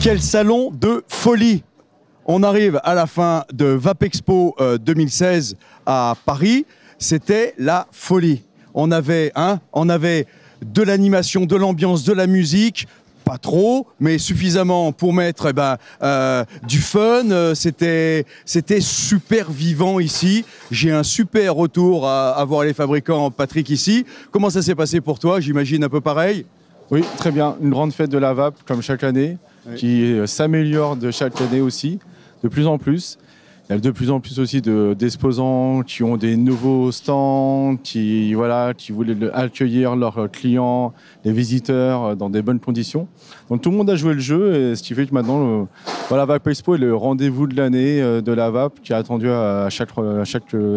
Quel salon de folie! On arrive à la fin de Vapexpo 2016 à Paris. C'était la folie. On avait de l'animation, de l'ambiance, de la musique. Pas trop, mais suffisamment pour mettre du fun. C'était super vivant ici. J'ai un super retour à voir les fabricants, Patrick, ici. Comment ça s'est passé pour toi? J'imagine un peu pareil? Oui, très bien. Une grande fête de la vape, comme chaque année, oui, qui s'améliore de chaque année aussi, de plus en plus. Il y a de plus en plus aussi d'exposants qui ont des nouveaux stands, qui voulaient accueillir leurs clients, les visiteurs dans des bonnes conditions. Donc tout le monde a joué le jeu, et ce qui fait que maintenant, Vapexpo est le rendez-vous de l'année de la vape qui est attendu à chaque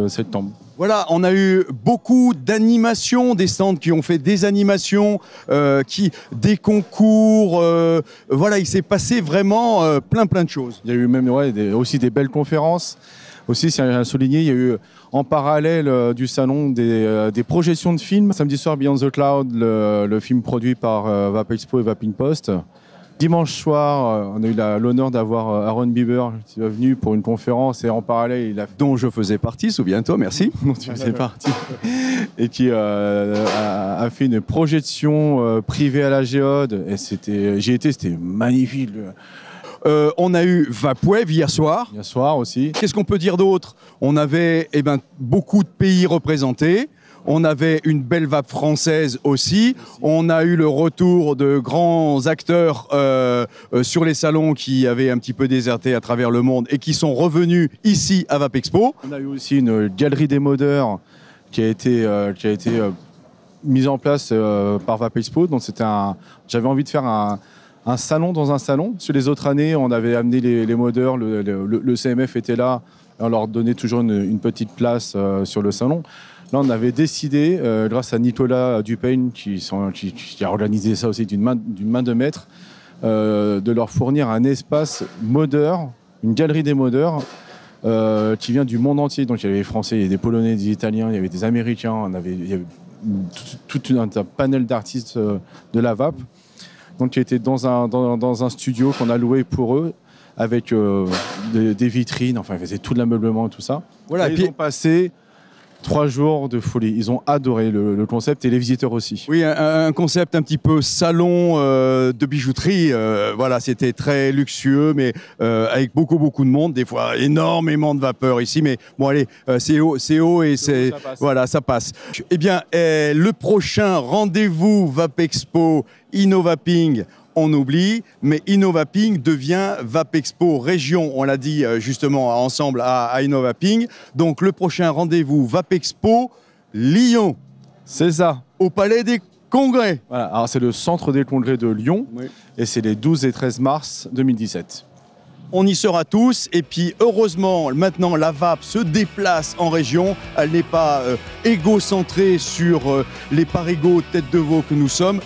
septembre. Voilà, on a eu beaucoup d'animations, des stands qui ont fait des animations, des concours. Voilà, il s'est passé vraiment plein de choses. Il y a eu même aussi des belles conférences. Aussi, c'est à souligner, il y a eu en parallèle du salon des projections de films. Samedi soir, Beyond the Cloud, le film produit par Vapexpo et Vapingpost. Dimanche soir, on a eu l'honneur d'avoir Aaron Bieber qui est venu pour une conférence, et en parallèle, dont je faisais partie, souviens-toi, merci. Dont tu faisais partie. Et qui a fait une projection privée à la Géode. Et c'était magnifique. On a eu Vapwave hier soir. Hier soir aussi. Qu'est-ce qu'on peut dire d'autre? On avait beaucoup de pays représentés. On avait une belle vape française aussi. On a eu le retour de grands acteurs sur les salons qui avaient un petit peu déserté à travers le monde et qui sont revenus ici à Vapexpo. On a eu aussi une galerie des modeurs qui a été mise en place par Vapexpo. Donc j'avais envie de faire un salon dans un salon. Sur les autres années, on avait amené les modeurs, le CMF était là, et on leur donnait toujours une petite place sur le salon. Là, on avait décidé, grâce à Nicolas Dupain, qui a organisé ça aussi d'une main de maître, de leur fournir un espace modeur, une galerie des modeurs, qui vient du monde entier. Donc il y avait des Français, il y avait des Polonais, des Italiens, il y avait des Américains, il y avait tout un panel d'artistes de la vape. Donc qui était dans un studio qu'on a loué pour eux, avec des vitrines, enfin ils faisaient tout de l'ameublement et tout ça. Voilà, et ils ont passé 3 jours de folie. Ils ont adoré le concept, et les visiteurs aussi. Oui, un concept un petit peu salon de bijouterie. Voilà, c'était très luxueux, mais avec beaucoup de monde. Des fois, énormément de vapeur ici. Mais bon, allez, c'est haut et c'est voilà, ça passe. Eh bien, le prochain rendez-vous Vapexpo Innovaping, on oublie, mais Innovaping devient Vapexpo Région, on l'a dit justement ensemble à Innovaping. Donc le prochain rendez-vous Vapexpo Lyon. C'est ça. Au Palais des Congrès. Voilà, alors c'est le centre des congrès de Lyon, oui, et c'est les 12 et 13 mars 2017. On y sera tous, et puis heureusement maintenant la vape se déplace en région. Elle n'est pas égocentrée sur les parigots tête de veau que nous sommes.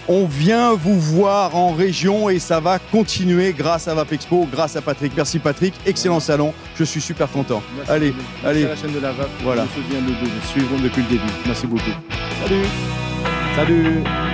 On vient vous voir en région, et ça va continuer grâce à Vapexpo, grâce à Patrick. Merci Patrick, excellent salon, je suis super content. Merci. Allez. Merci à la chaîne de la vape. Voilà. Nous suivrons depuis le début. Merci beaucoup. Salut. Salut.